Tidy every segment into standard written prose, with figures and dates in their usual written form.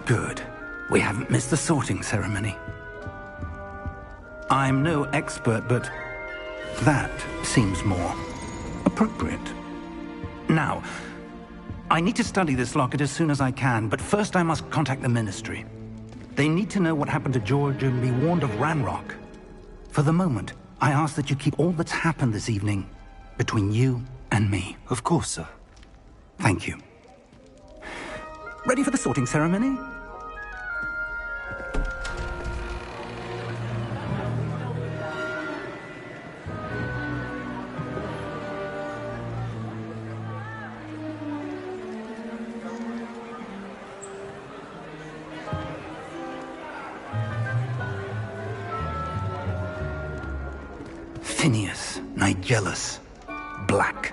Good. We haven't missed the sorting ceremony. I'm no expert, but that seems more appropriate. Now, I need to study this locket as soon as I can, but first I must contact the Ministry. They need to know what happened to George and be warned of Ranrock. For the moment, I ask that you keep all that's happened this evening between you and me. Of course, sir. Thank you. Ready for the sorting ceremony? Phineas, Nigellus, Black.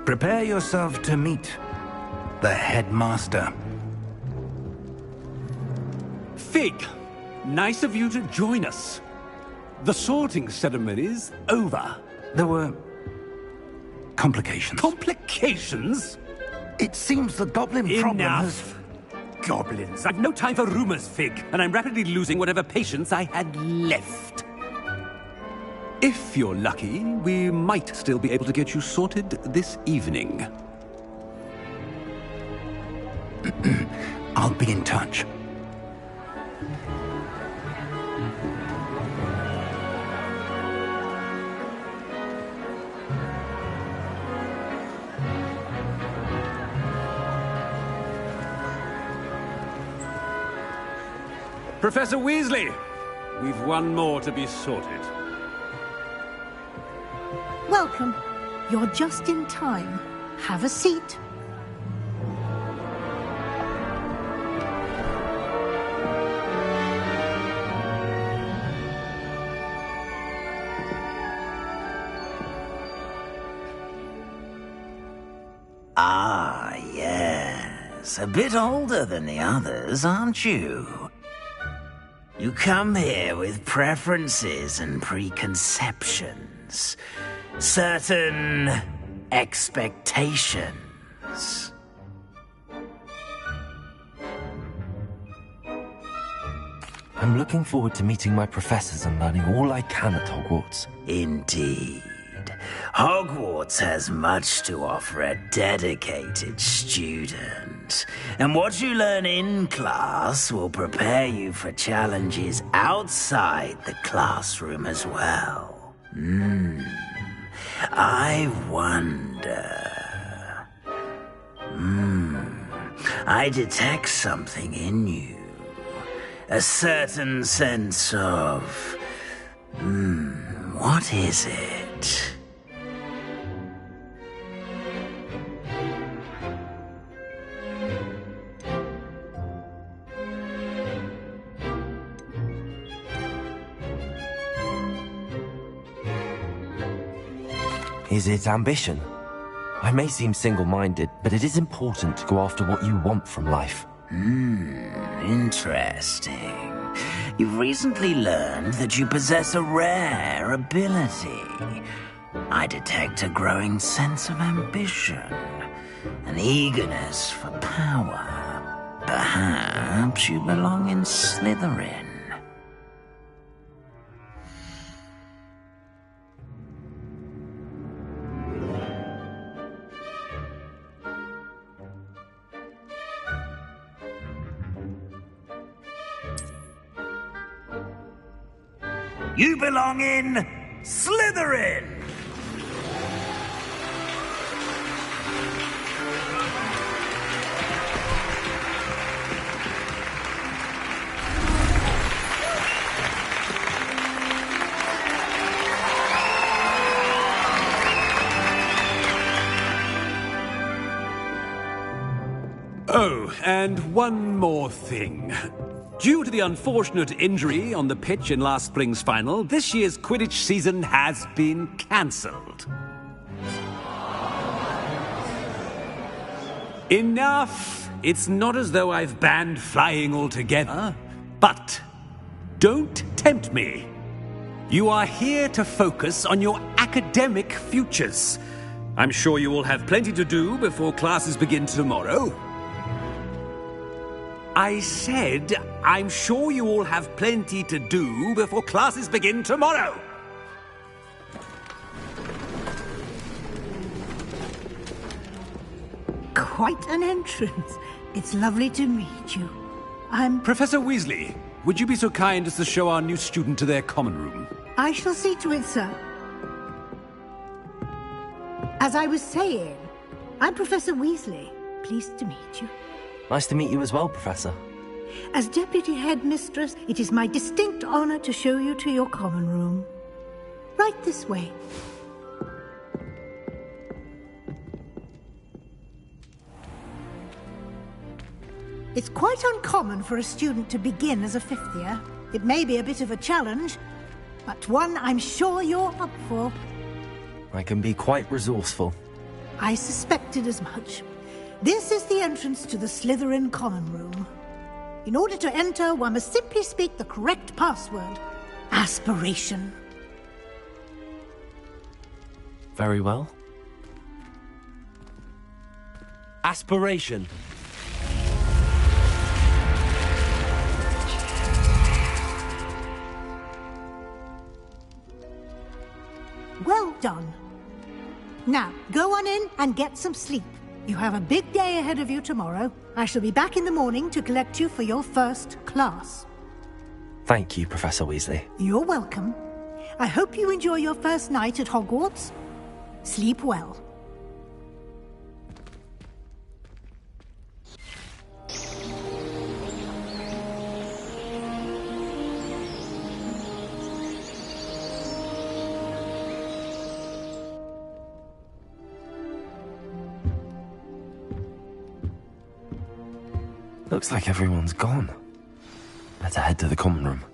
Prepare yourself to meet the headmaster. Fig, nice of you to join us. The sorting ceremony's over. There were complications. Complications? It seems the goblin problem has... Enough. Goblins. I've no time for rumors, Fig, and I'm rapidly losing whatever patience I had left. If you're lucky, we might still be able to get you sorted this evening. I'll be in touch. Professor Weasley, we've one more to be sorted. Welcome. You're just in time. Have a seat. Ah, yes. A bit older than the others, aren't you? You come here with preferences and preconceptions. Certain expectations. I'm looking forward to meeting my professors and learning all I can at Hogwarts. Indeed. Hogwarts has much to offer a dedicated student. And what you learn in class will prepare you for challenges outside the classroom as well. I wonder... I detect something in you. A certain sense of... what is it? Is it ambition? I may seem single-minded, but it is important to go after what you want from life. Interesting. You've recently learned that you possess a rare ability. I detect a growing sense of ambition, an eagerness for power. Perhaps you belong in Slytherin. You belong in Slytherin! Oh, and one more thing. Due to the unfortunate injury on the pitch in last spring's final, this year's Quidditch season has been cancelled. Enough! It's not as though I've banned flying altogether. But don't tempt me. You are here to focus on your academic futures. I'm sure you will have plenty to do before classes begin tomorrow. I said, I'm sure you all have plenty to do before classes begin tomorrow. Quite an entrance. It's lovely to meet you. Professor Weasley, would you be so kind as to show our new student to their common room? I shall see to it, sir. As I was saying, I'm Professor Weasley. Pleased to meet you. Nice to meet you as well, Professor. As Deputy Headmistress, it is my distinct honor to show you to your common room. Right this way. It's quite uncommon for a student to begin as a fifth year. It may be a bit of a challenge, but one I'm sure you're up for. I can be quite resourceful. I suspected as much. This is the entrance to the Slytherin common room. In order to enter, one must simply speak the correct password. Aspiration. Very well. Aspiration. Well done. Now, go on in and get some sleep. You have a big day ahead of you tomorrow. I shall be back in the morning to collect you for your first class. Thank you, Professor Weasley. You're welcome. I hope you enjoy your first night at Hogwarts. Sleep well. Looks like everyone's gone. Better head to the common room.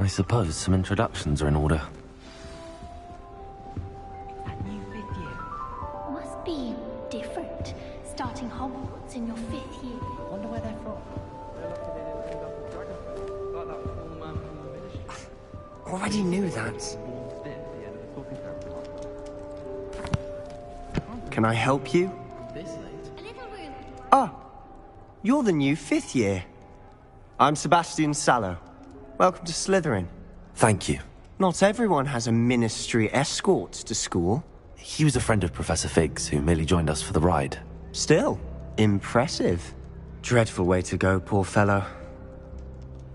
I suppose some introductions are in order. That new fifth year. Must be different, starting Hogwarts in your fifth year. Wonder where they're from. Already knew that. Can I help you? A little room. Ah, you're the new fifth year. I'm Sebastian Sallow. Welcome to Slytherin. Thank you. Not everyone has a ministry escort to school. He was a friend of Professor Fig's who merely joined us for the ride. Still, impressive. Dreadful way to go, poor fellow.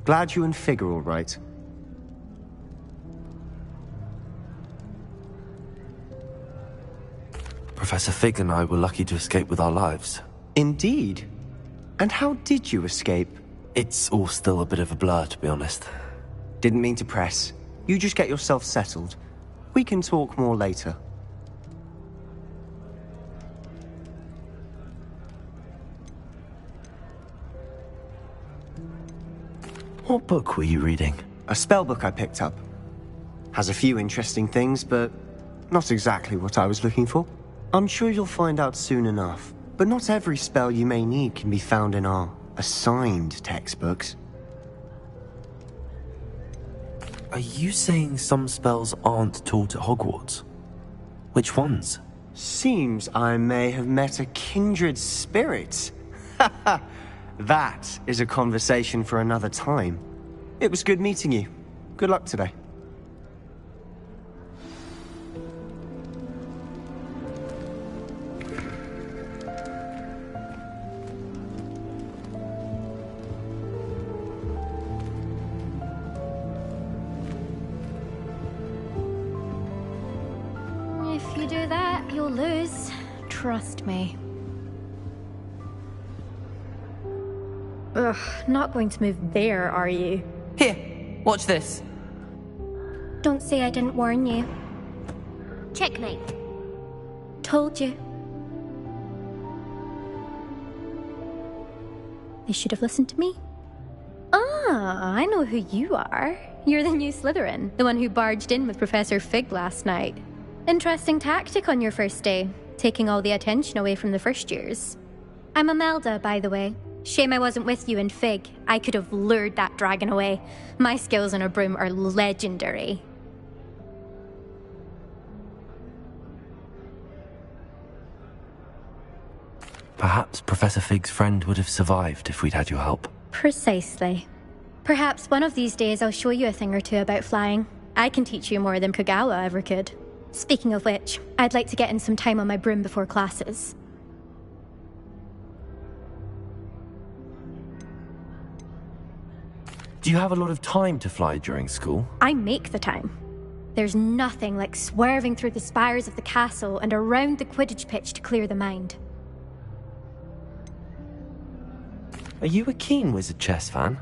Glad you and Fig are all right. Professor Fig and I were lucky to escape with our lives. Indeed. And how did you escape? It's all still a bit of a blur, to be honest. Didn't mean to press. You just get yourself settled. We can talk more later. What book were you reading? A spellbook I picked up. Has a few interesting things, but not exactly what I was looking for. I'm sure you'll find out soon enough. But not every spell you may need can be found in our assigned textbooks. Are you saying some spells aren't taught at Hogwarts? Which ones? Seems I may have met a kindred spirit. That is a conversation for another time. It was good meeting you. Good luck today. If you do that, you'll lose. Trust me. Ugh, not going to move there, are you? Here, watch this. Don't say I didn't warn you. Checkmate. Told you. They should have listened to me. Ah, I know who you are. You're the new Slytherin, the one who barged in with Professor Fig last night. Interesting tactic on your first day, taking all the attention away from the first years. I'm Imelda, by the way. Shame I wasn't with you in Fig. I could have lured that dragon away. My skills on a broom are legendary. Perhaps Professor Fig's friend would have survived if we'd had your help. Precisely. Perhaps one of these days I'll show you a thing or two about flying. I can teach you more than Kogawa ever could. Speaking of which, I'd like to get in some time on my broom before classes. Do you have a lot of time to fly during school? I make the time. There's nothing like swerving through the spires of the castle and around the Quidditch pitch to clear the mind. Are you a keen Wizard chess fan?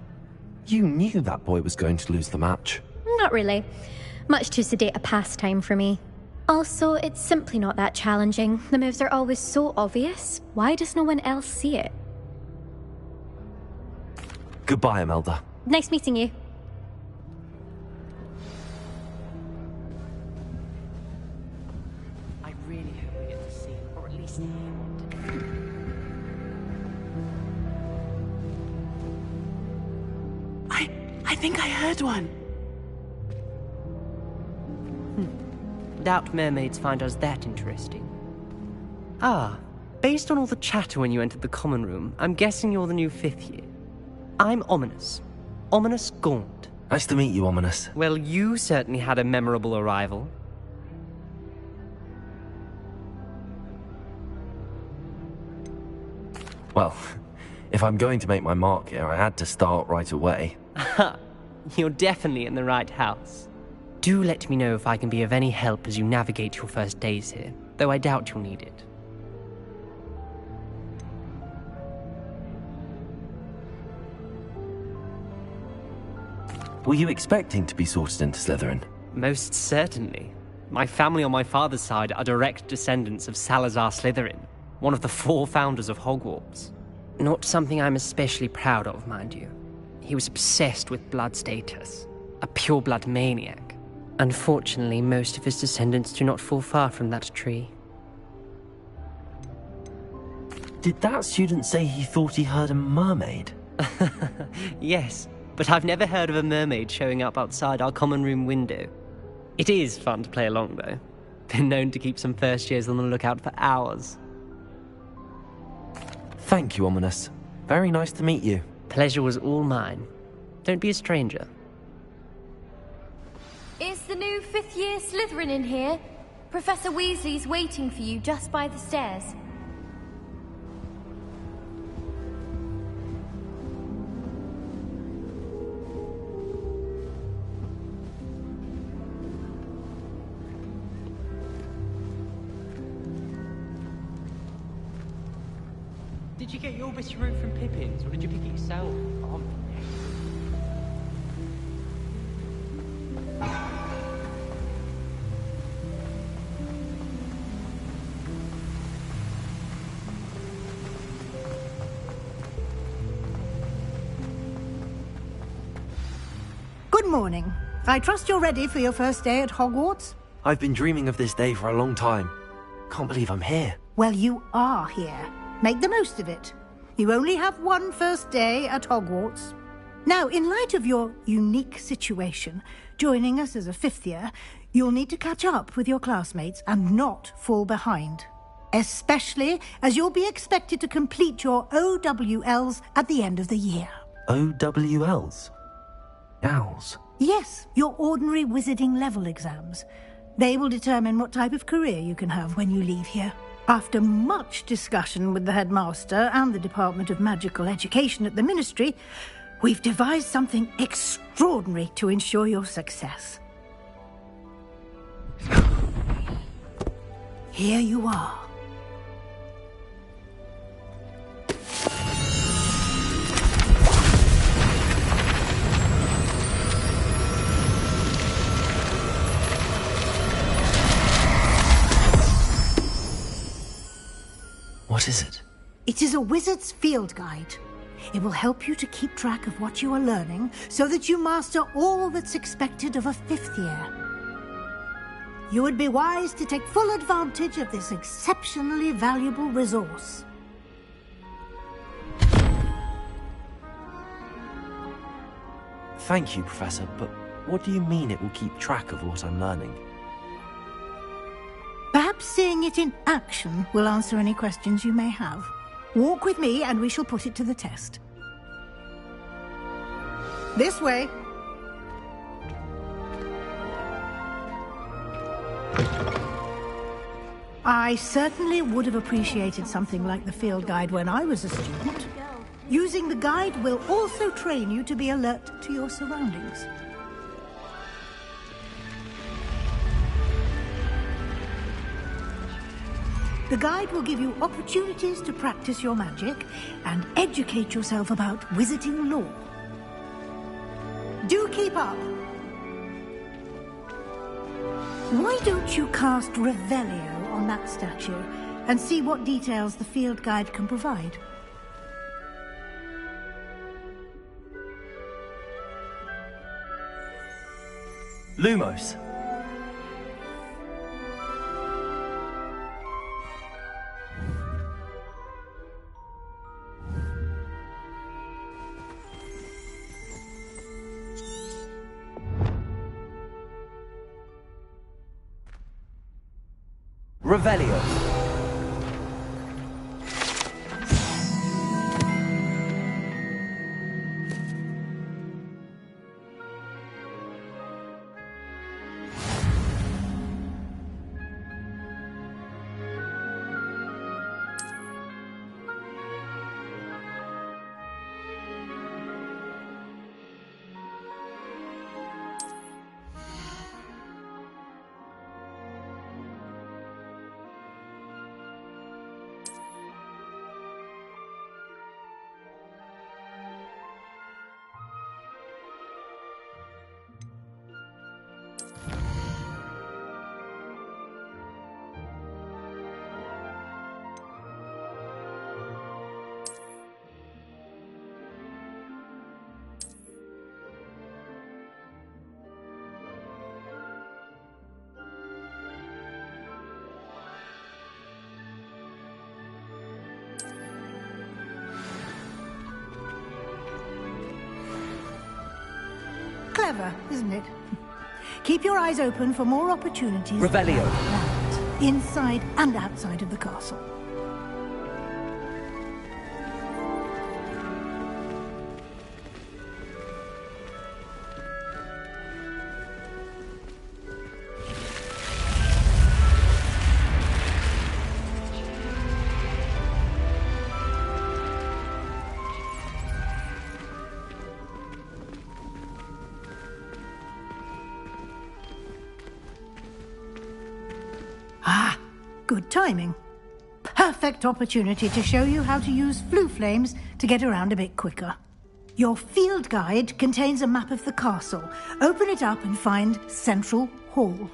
You knew that boy was going to lose the match. Not really. Much too sedate a pastime for me. Also, it's simply not that challenging. The moves are always so obvious. Why does no one else see it? Goodbye, Imelda. Nice meeting you. I really hope we get to see him, or at least hear one. I think I heard one. Doubt mermaids find us that interesting. Ah, based on all the chatter when you entered the common room, I'm guessing you're the new 5th year. I'm Ominous. Ominous Gaunt. Nice to meet you, Ominous. Well, you certainly had a memorable arrival. Well, if I'm going to make my mark here, I had to start right away. You're definitely in the right house. Do let me know if I can be of any help as you navigate your first days here, though I doubt you'll need it. Were you expecting to be sorted into Slytherin? Most certainly. My family on my father's side are direct descendants of Salazar Slytherin, one of the 4 founders of Hogwarts. Not something I'm especially proud of, mind you. He was obsessed with blood status, a pure-blood maniac. Unfortunately, most of his descendants do not fall far from that tree. Did that student say he thought he heard a mermaid? Yes, but I've never heard of a mermaid showing up outside our common room window. It is fun to play along, though. Been known to keep some first years on the lookout for hours. Thank you, Ominous. Very nice to meet you. Pleasure was all mine. Don't be a stranger. Is the new 5th year Slytherin in here? Professor Weasley's waiting for you just by the stairs. Did you get your bit of root from Pippin's, or did you pick it yourself? Good morning. I trust you're ready for your first day at Hogwarts? I've been dreaming of this day for a long time. Can't believe I'm here. Well, you are here. Make the most of it. You only have one first day at Hogwarts. Now, in light of your unique situation, joining us as a 5th year, you'll need to catch up with your classmates and not fall behind. Especially as you'll be expected to complete your OWLs at the end of the year. OWLs? Owls? Yes, your ordinary wizarding level exams. They will determine what type of career you can have when you leave here. After much discussion with the headmaster and the Department of Magical Education at the Ministry, we've devised something extraordinary to ensure your success. Here you are. What is it? It is a wizard's field guide. It will help you to keep track of what you are learning so that you master all that's expected of a 5th year. You would be wise to take full advantage of this exceptionally valuable resource. Thank you, Professor, but what do you mean it will keep track of what I'm learning? Perhaps seeing it in action will answer any questions you may have. Walk with me and we shall put it to the test. This way. I certainly would have appreciated something like the field guide when I was a student. Using the guide will also train you to be alert to your surroundings. The guide will give you opportunities to practice your magic and educate yourself about wizarding lore. Do keep up! Why don't you cast Revelio on that statue and see what details the field guide can provide? Lumos! Revelio! Clever, isn't it? Keep your eyes open for more opportunities. Revelio! Inside and outside of the castle. Good timing. Perfect opportunity to show you how to use flue flames to get around a bit quicker. Your field guide contains a map of the castle. Open it up and find Central Hall.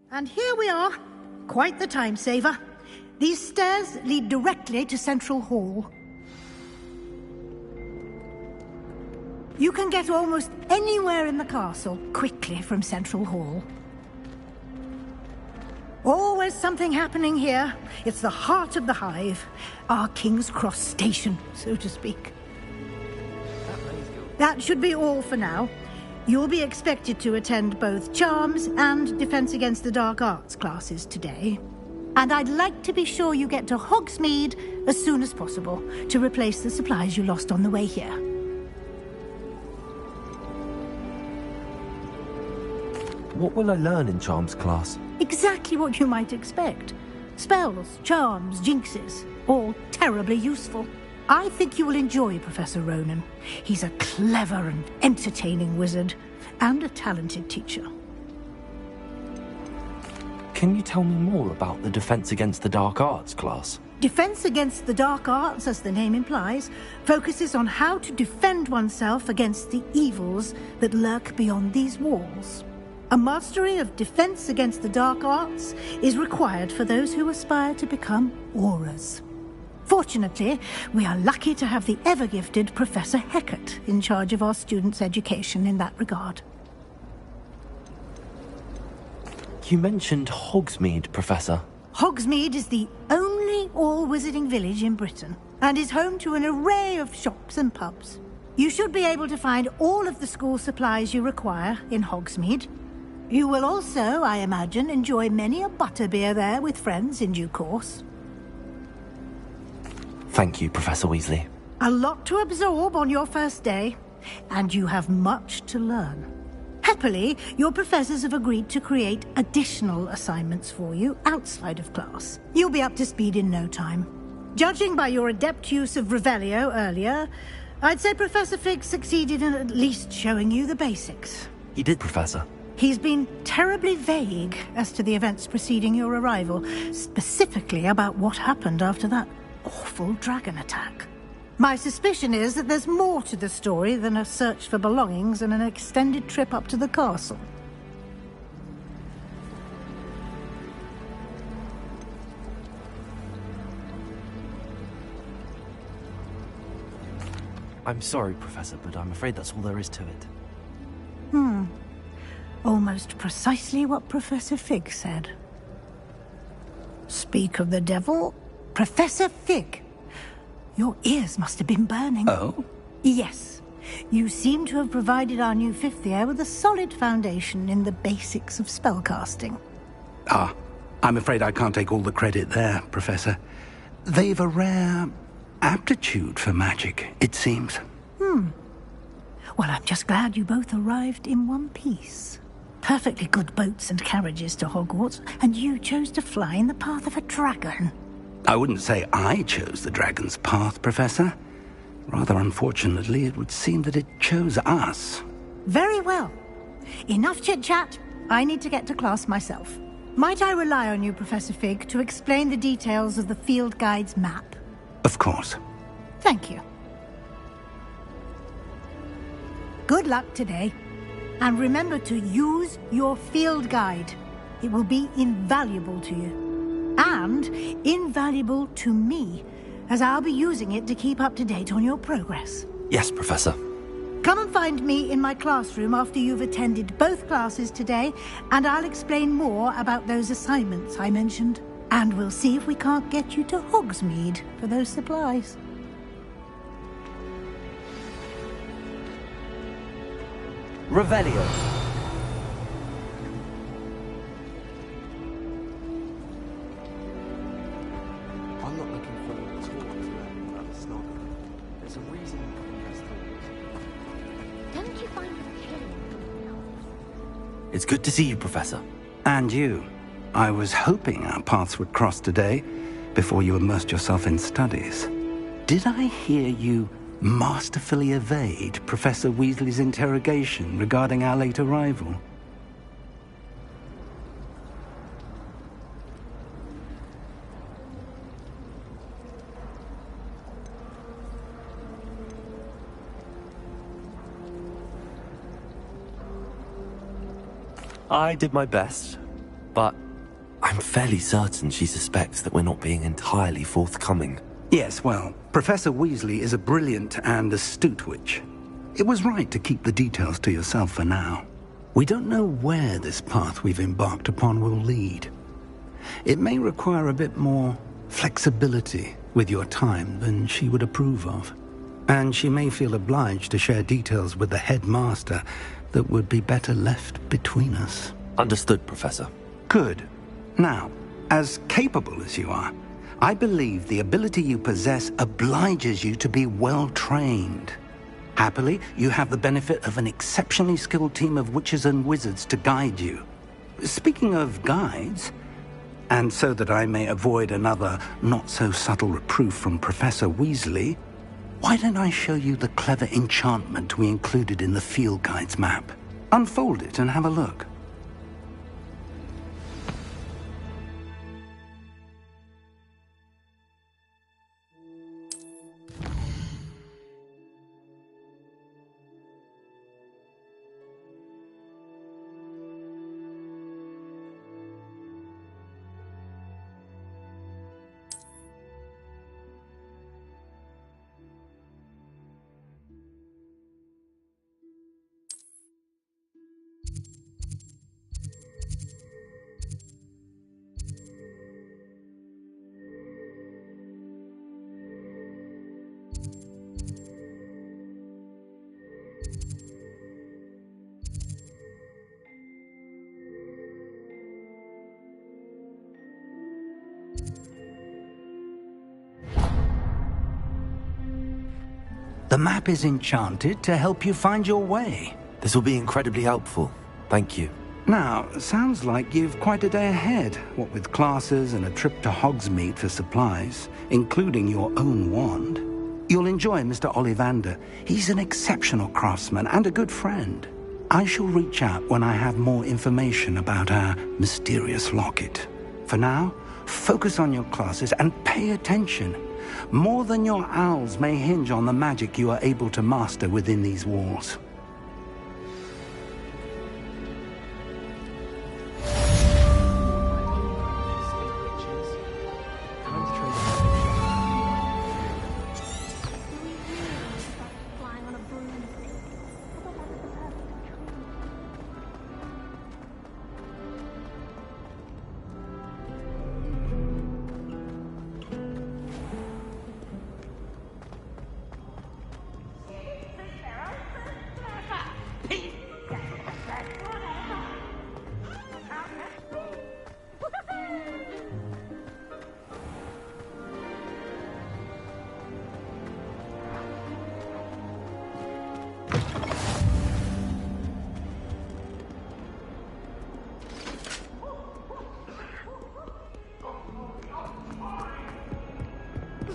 And here we are. Quite the time saver. These stairs lead directly to Central Hall. You can get almost anywhere in the castle quickly from Central Hall. Always something happening here. It's the heart of the hive. Our King's Cross station, so to speak. That should be all for now. You'll be expected to attend both Charms and Defense Against the Dark Arts classes today. And I'd like to be sure you get to Hogsmeade as soon as possible to replace the supplies you lost on the way here. What will I learn in Charms class? Exactly what you might expect. Spells, charms, jinxes, all terribly useful. I think you will enjoy Professor Ronan. He's a clever and entertaining wizard, and a talented teacher. Can you tell me more about the Defense Against the Dark Arts class? Defense Against the Dark Arts, as the name implies, focuses on how to defend oneself against the evils that lurk beyond these walls. A mastery of Defense Against the Dark Arts is required for those who aspire to become Aurors. Fortunately, we are lucky to have the ever-gifted Professor Hecat in charge of our students' education in that regard. You mentioned Hogsmeade, Professor. Hogsmeade is the only all-wizarding village in Britain, and is home to an array of shops and pubs. You should be able to find all of the school supplies you require in Hogsmeade. You will also, I imagine, enjoy many a butterbeer there with friends in due course. Thank you, Professor Weasley. A lot to absorb on your first day, and you have much to learn. Happily, your professors have agreed to create additional assignments for you outside of class. You'll be up to speed in no time. Judging by your adept use of Revelio earlier, I'd say Professor Fig succeeded in at least showing you the basics. He did, Professor. He's been terribly vague as to the events preceding your arrival, specifically about what happened after that awful dragon attack. My suspicion is that there's more to the story than a search for belongings and an extended trip up to the castle. I'm sorry, Professor, but I'm afraid that's all there is to it. Almost precisely what Professor Fig said. Speak of the devil, Professor Fig. Your ears must have been burning. Oh? Yes. You seem to have provided our new fifth year with a solid foundation in the basics of spellcasting. Ah, I'm afraid I can't take all the credit there, Professor. They've a rare aptitude for magic, it seems. Well, I'm just glad you both arrived in one piece. Perfectly good boats and carriages to Hogwarts, and you chose to fly in the path of a dragon. I wouldn't say I chose the dragon's path, Professor. Rather unfortunately, it would seem that it chose us. Very well. Enough chit-chat. I need to get to class myself. Might I rely on you, Professor Fig, to explain the details of the field guide's map? Of course. Thank you. Good luck today. And remember to use your field guide. It will be invaluable to you. And invaluable to me, as I'll be using it to keep up to date on your progress. Yes, Professor. Come and find me in my classroom after you've attended both classes today, and I'll explain more about those assignments I mentioned. And we'll see if we can't get you to Hogsmeade for those supplies. Revelio. I'm not looking forward at all to learning about the snog. There's a reason Don't you find it killing? It's good to see you, Professor. And you. I was hoping our paths would cross today, before you immersed yourself in studies. Did I hear you masterfully evade Professor Weasley's interrogation regarding our late arrival? I did my best, but I'm fairly certain she suspects that we're not being entirely forthcoming. Yes, well, Professor Weasley is a brilliant and astute witch. It was right to keep the details to yourself for now. We don't know where this path we've embarked upon will lead. It may require a bit more flexibility with your time than she would approve of. And she may feel obliged to share details with the headmaster that would be better left between us. Understood, Professor. Good. Now, as capable as you are, I believe the ability you possess obliges you to be well trained. Happily, you have the benefit of an exceptionally skilled team of witches and wizards to guide you. Speaking of guides, and so that I may avoid another not-so-subtle reproof from Professor Weasley, why don't I show you the clever enchantment we included in the field guide's map? Unfold it and have a look. The map is enchanted to help you find your way. This will be incredibly helpful. Thank you. Now, sounds like you've quite a day ahead, what with classes and a trip to Hogsmeade for supplies, including your own wand. You'll enjoy Mr. Ollivander. He's an exceptional craftsman and a good friend. I shall reach out when I have more information about our mysterious locket. For now, focus on your classes and pay attention. More than your owls may hinge on the magic you are able to master within these walls.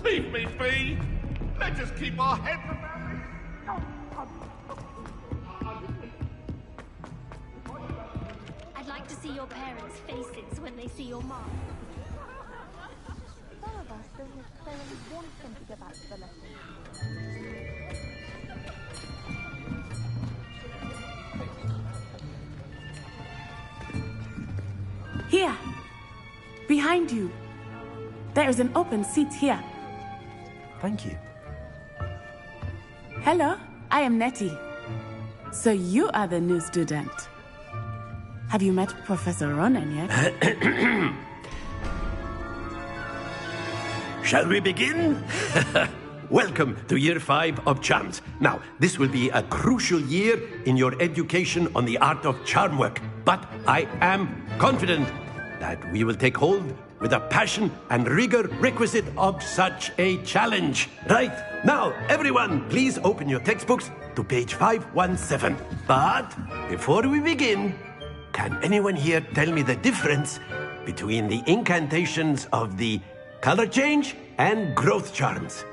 Leave me be! Let us keep our heads about it! I'd like to see your parents' faces when they see your mom. Some of us don't necessarily want them to go back to the lesson. Here! Behind you! There is an open seat here. Thank you. Hello, I am Nettie. So you are the new student. Have you met Professor Ronan yet? Shall we begin? Welcome to Year 5 of Charms. Now, this will be a crucial year in your education on the art of charm work, but I am confident that we will take hold with the passion and rigor requisite of such a challenge. Right, now, everyone, please open your textbooks to page 517. But before we begin, can anyone here tell me the difference between the incantations of the color change and growth charms?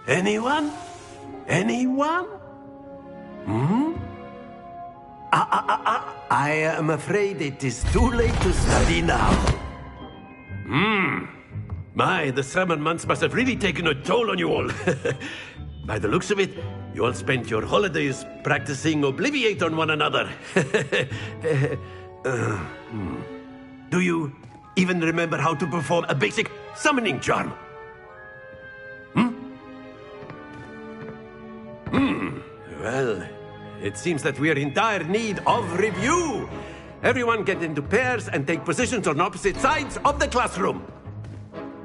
Anyone? Anyone? I am afraid it is too late to study now. My, the summer months must have really taken a toll on you all. By the looks of it, you all spent your holidays practicing Obliviate on one another. Do you even remember how to perform a basic summoning charm? Well, it seems that we are in dire need of review. Everyone get into pairs and take positions on opposite sides of the classroom.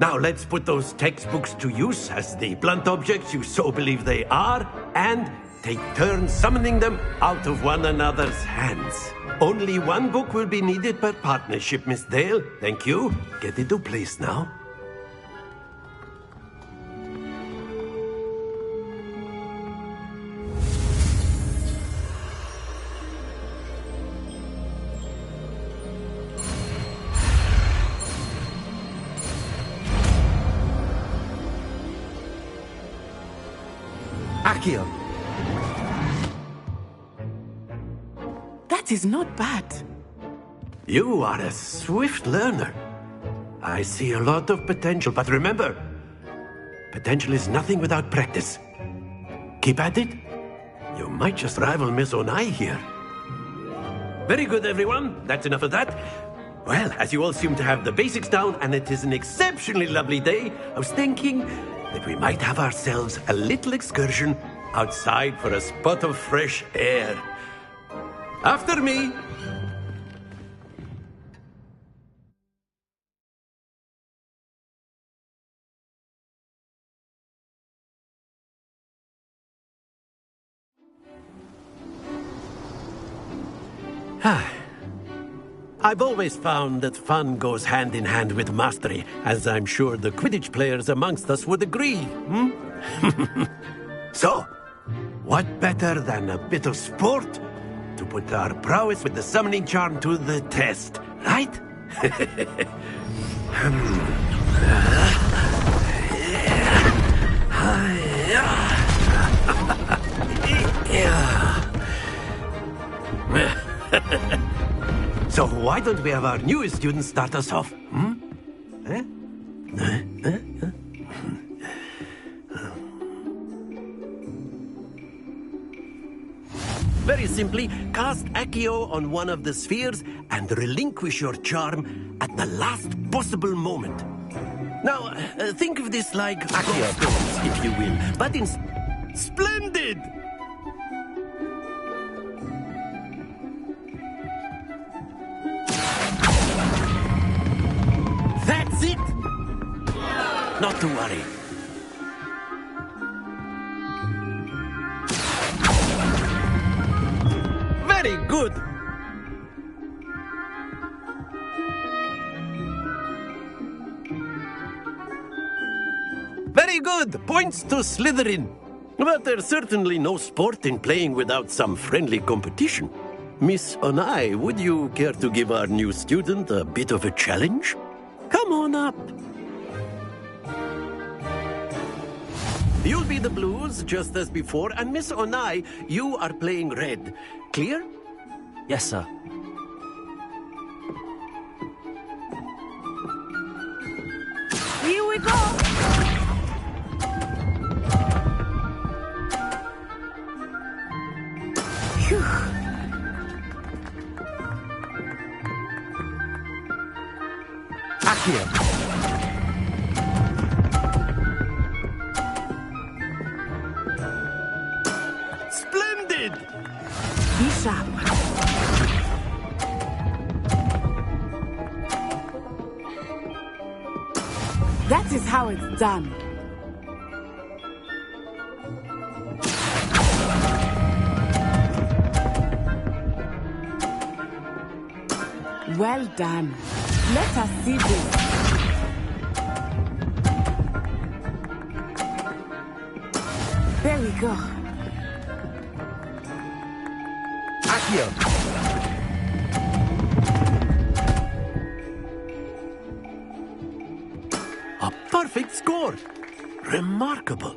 Now let's put those textbooks to use as the blunt objects you so believe they are, and take turns summoning them out of one another's hands. Only one book will be needed per partnership, Miss Dale. Thank you. Get into place now. Accio. That is not bad. You are a swift learner. I see a lot of potential, but remember, potential is nothing without practice. Keep at it. You might just rival Miss Onai here. Very good, everyone. That's enough of that. Well, as you all seem to have the basics down, and it is an exceptionally lovely day, I was thinking that we might have ourselves a little excursion outside for a spot of fresh air. After me. I've always found that fun goes hand in hand with mastery, as I'm sure the Quidditch players amongst us would agree. So, what better than a bit of sport to put our prowess with the summoning charm to the test, right? So why don't we have our newest student start us off? Very simply, cast Accio on one of the spheres and relinquish your charm at the last possible moment. Now, think of this like Accio, if you will, but in... Splendid! That's it! Not to worry. Very good! Very good! Points to Slytherin. But there's certainly no sport in playing without some friendly competition. Miss Onai, would you care to give our new student a bit of a challenge? Come on up. You'll be the blues, just as before, and Miss Onai, you are playing red. Clear? Yes, sir. Here we go! Phew. Accio. Splendid! Be sharp. That is how it's done. Well done. Let us see this. There we go. Accio. A perfect score. Remarkable.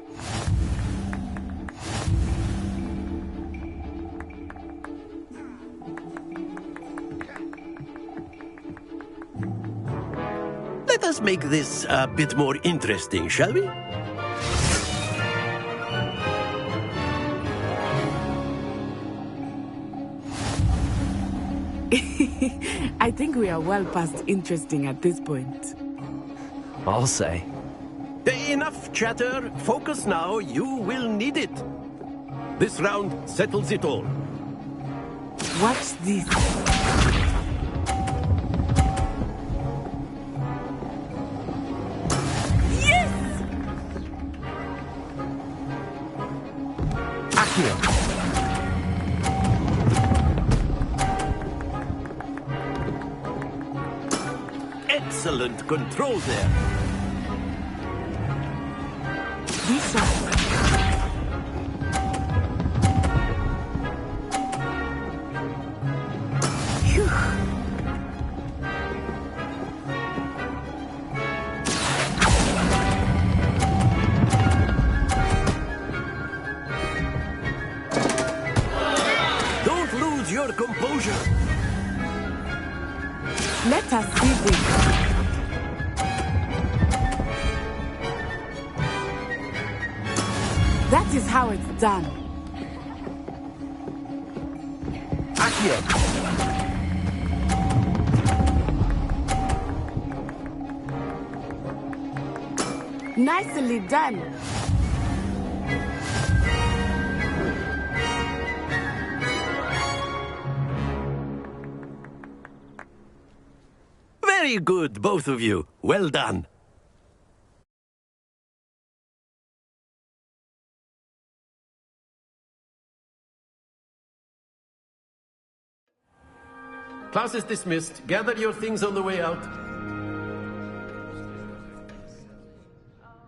Let us make this a bit more interesting, shall we? I think we are well past interesting at this point. I'll say. Enough chatter. Focus now. You will need it. This round settles it all. Watch this. Yes! Accio. Excellent control there. This one. Don't lose your composure. Let us see this. That is how it's done. Accio. Nicely done. Very good, both of you. Well done. Class is dismissed. Gather your things on the way out.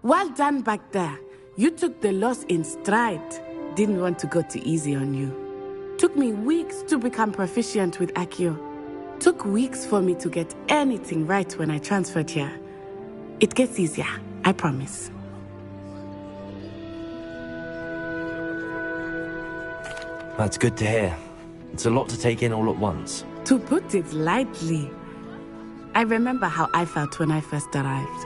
Well done back there. You took the loss in stride. Didn't want to go too easy on you. Took me weeks to become proficient with Accio. Took weeks for me to get anything right when I transferred here. It gets easier, I promise. That's good to hear. It's a lot to take in all at once. To put it lightly, I remember how I felt when I first arrived.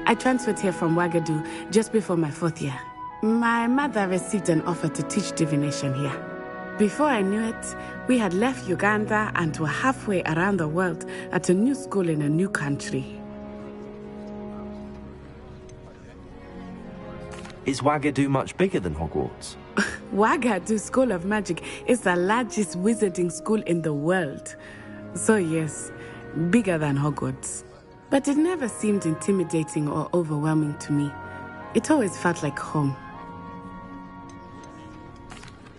I transferred here from Ouagadougou just before my 4th year. My mother received an offer to teach divination here. Before I knew it, we had left Uganda and were halfway around the world at a new school in a new country. Is Ouagadougou much bigger than Hogwarts? Ouagadougou School of Magic is the largest wizarding school in the world. So yes, bigger than Hogwarts. But it never seemed intimidating or overwhelming to me. It always felt like home.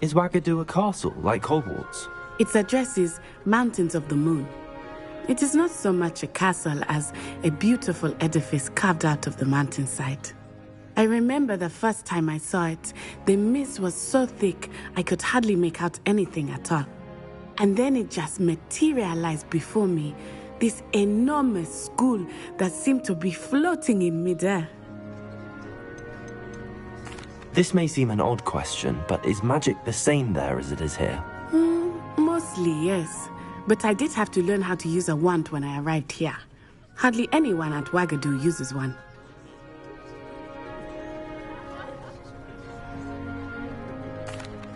Is Ouagadougou a castle, like Hogwarts? Its address is Mountains of the Moon. It is not so much a castle as a beautiful edifice carved out of the mountainside. I remember the first time I saw it, the mist was so thick I could hardly make out anything at all. And then it just materialized before me, this enormous school that seemed to be floating in midair. This may seem an odd question, but is magic the same there as it is here? Mostly, yes. But I did have to learn how to use a wand when I arrived here. Hardly anyone at Ouagadougou uses one.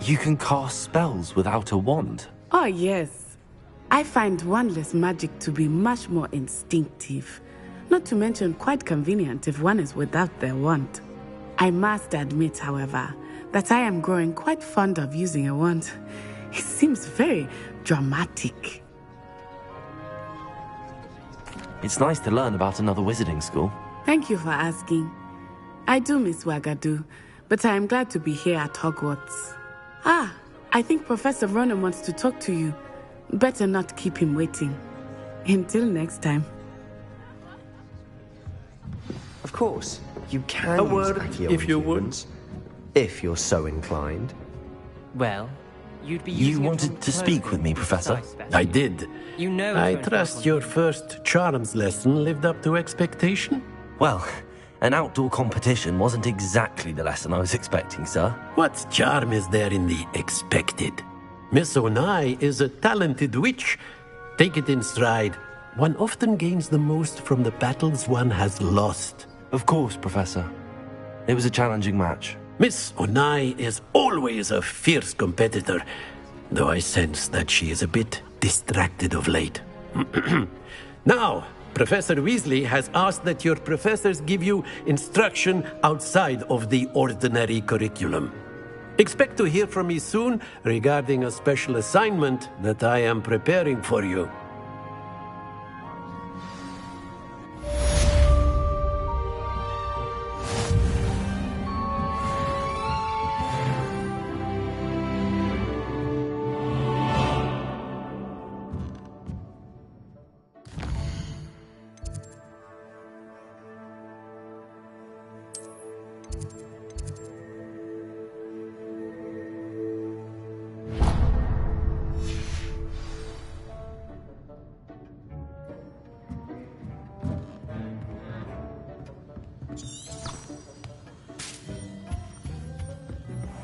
You can cast spells without a wand? Oh, yes. I find wandless magic to be much more instinctive. Not to mention quite convenient if one is without their wand. I must admit, however, that I am growing quite fond of using a wand. It seems very dramatic. It's nice to learn about another wizarding school. Thank you for asking. I do miss Ouagadougou, but I am glad to be here at Hogwarts. Ah, I think Professor Ronan wants to talk to you. Better not keep him waiting. Until next time. Of course, you can A use word, Accio if on you would. humans, if you're so inclined. Well, you'd be You using it wanted on to speak clothing with me, Professor? especially. I did. You know I it's going to trust help your on first charms lesson lived up to expectation. Well, an outdoor competition wasn't exactly the lesson I was expecting, sir. What charm is there in the expected? Miss Onai is a talented witch. Take it in stride. One often gains the most from the battles one has lost. Of course, Professor. It was a challenging match. Miss Onai is always a fierce competitor, though I sense that she is a bit distracted of late. Now, Professor Weasley has asked that your professors give you instruction outside of the ordinary curriculum. Expect to hear from me soon regarding a special assignment that I am preparing for you.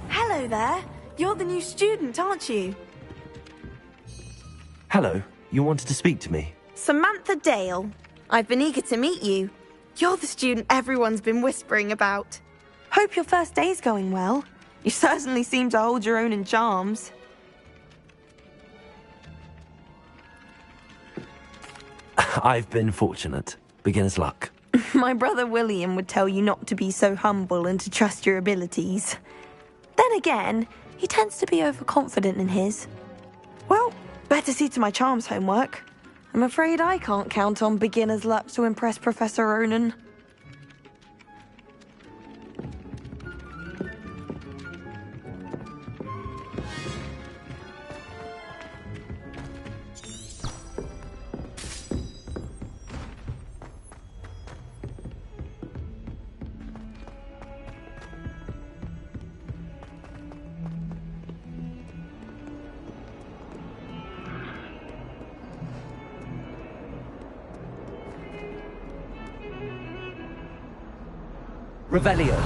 Hello there. You're the new student, aren't you? Hello, you wanted to speak to me? Samantha Dale. I've been eager to meet you. You're the student everyone's been whispering about. Hope your first day's going well. You certainly seem to hold your own in charms. I've been fortunate. Beginner's luck. My brother William would tell you not to be so humble and to trust your abilities. Then again, he tends to be overconfident in his. Well, better see to my charms homework. I'm afraid I can't count on beginner's luck to impress Professor Ronan. Revelio.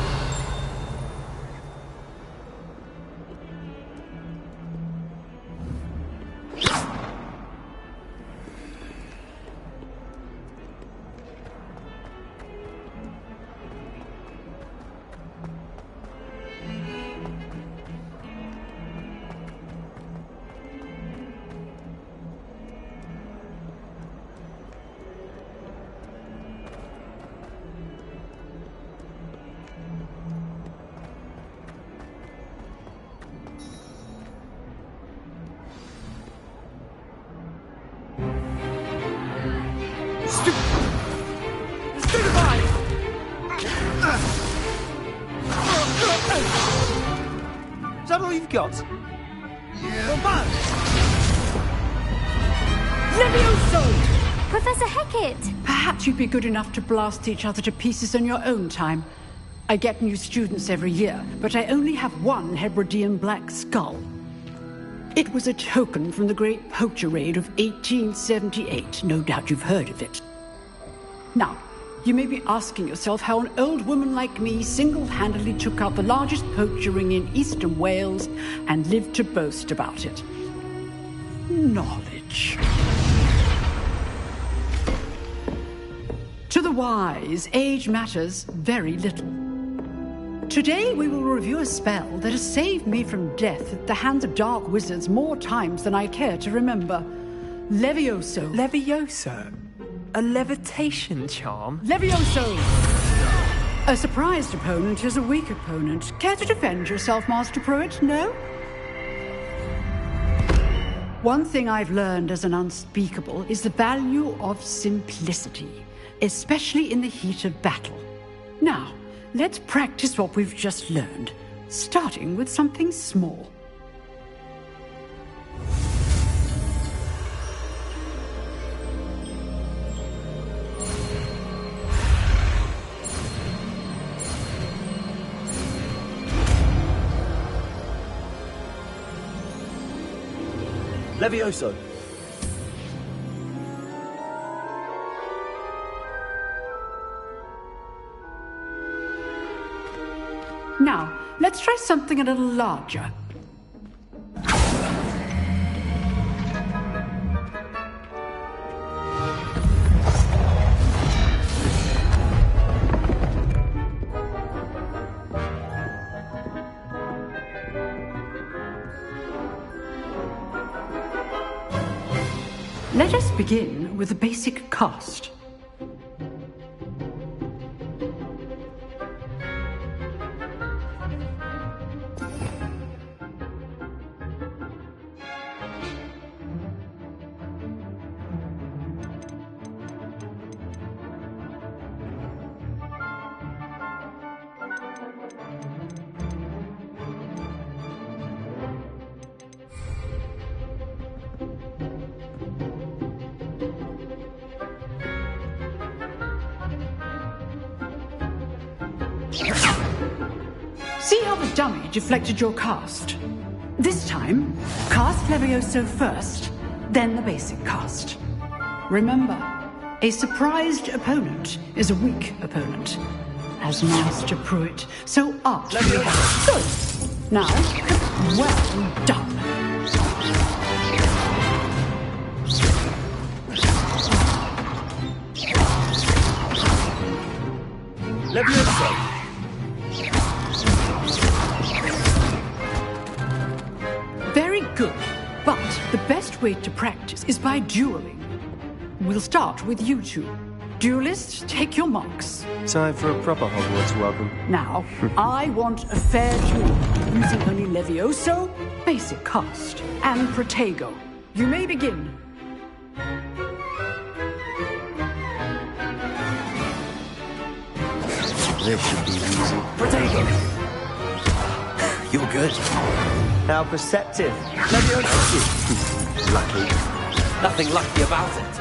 Is that all you've got? Yeah. Levioso! Professor Hecat! Perhaps you'd be good enough to blast each other to pieces in your own time. I get new students every year, but I only have one Hebridean black skull. It was a token from the Great Poacher Raid of 1878. No doubt you've heard of it. Now, you may be asking yourself how an old woman like me single-handedly took out the largest poacher ring in eastern Wales and lived to boast about it. Knowledge. To the wise, age matters very little. Today we will review a spell that has saved me from death at the hands of dark wizards more times than I care to remember. Levioso. Levioso? A levitation charm? Levioso! A surprised opponent is a weak opponent. Care to defend yourself, Master Pruitt? No? One thing I've learned as an unspeakable is the value of simplicity, especially in the heat of battle. Now, let's practice what we've just learned, starting with something small. Levioso. Now, let's try something a little larger. Let us begin with the basic cast. See how the dummy deflected your cast? This time, cast Levioso first, then the basic cast. Remember, a surprised opponent is a weak opponent, as Master Pruitt so artfully has. Good. Now, well done. Levioso! Very good, but the best way to practice is by dueling. We'll start with you two. Duelists, take your marks. Time for a proper Hogwarts welcome. Now, I want a fair duel, using only Levioso, basic cast, and Protego. You may begin. This should be easy. Protego! You're good. How perceptive. Lucky. Nothing lucky about it.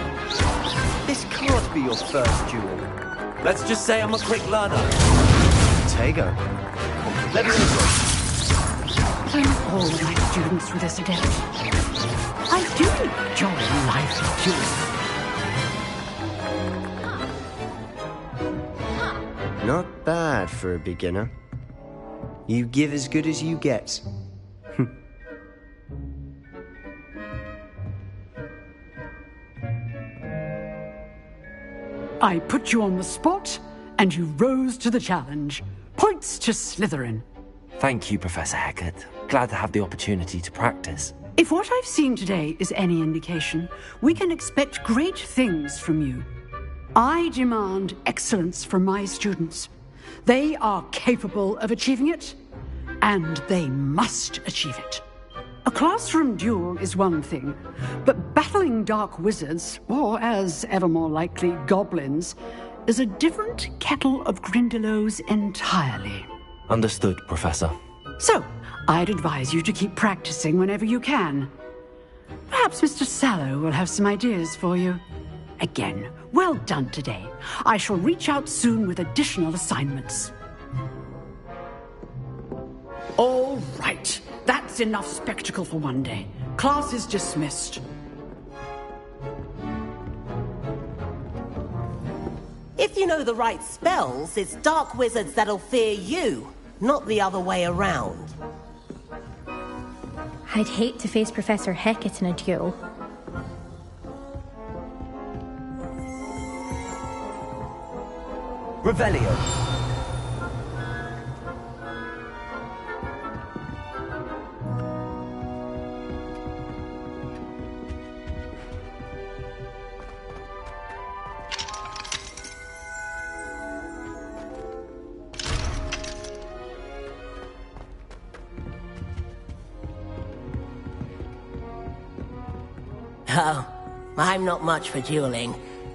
This can't be your first duel. Let's just say I'm a quick learner. Protego. Levioso! I'm all my students with this again. I do enjoy life dueling. Not bad for a beginner. You give as good as you get. I put you on the spot, and you rose to the challenge. Points to Slytherin. Thank you, Professor Hecat. Glad to have the opportunity to practice. If what I've seen today is any indication, we can expect great things from you. I demand excellence from my students. They are capable of achieving it, and they must achieve it. A classroom duel is one thing, but battling dark wizards, or as ever more likely, goblins, is a different kettle of Grindylows entirely. Understood, Professor. So, I'd advise you to keep practicing whenever you can. Perhaps Mr. Sallow will have some ideas for you. Again, well done today. I shall reach out soon with additional assignments. All right. That's enough spectacle for one day. Class is dismissed. If you know the right spells, it's dark wizards that'll fear you, not the other way around. I'd hate to face Professor Hecat in a duel. Revelio. Oh, I'm not much for dueling.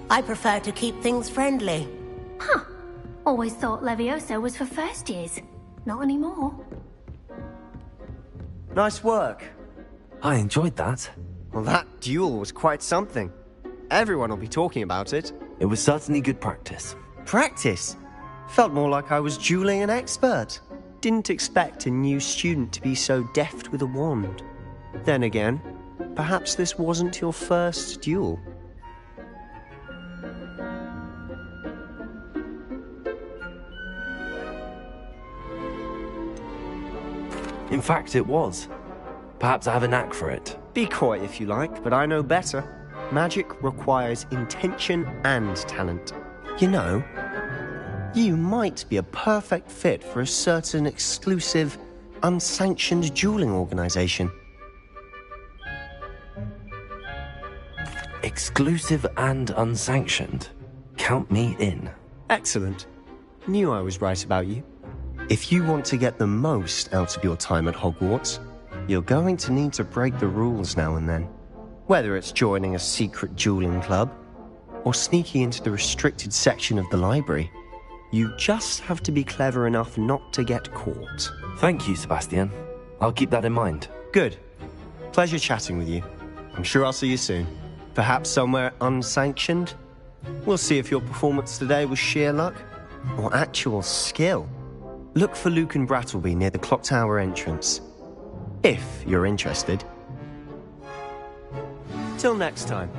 I prefer to keep things friendly. Huh. Always thought Levioso was for first years. Not anymore. Nice work. I enjoyed that. Well, that duel was quite something. Everyone will be talking about it. It was certainly good practice. Practice? Felt more like I was dueling an expert. Didn't expect a new student to be so deft with a wand. Then again, perhaps this wasn't your first duel. In fact, it was. Perhaps I have a knack for it. Be coy if you like, but I know better. Magic requires intention and talent. You know, you might be a perfect fit for a certain exclusive, unsanctioned dueling organization. Exclusive and unsanctioned. Count me in. Excellent. Knew I was right about you. If you want to get the most out of your time at Hogwarts, you're going to need to break the rules now and then. Whether it's joining a secret dueling club, or sneaking into the restricted section of the library, you just have to be clever enough not to get caught. Thank you, Sebastian. I'll keep that in mind. Good. Pleasure chatting with you. I'm sure I'll see you soon. Perhaps somewhere unsanctioned? We'll see if your performance today was sheer luck or actual skill. Look for Luke and Brattleby near the clock tower entrance, if you're interested. Till next time.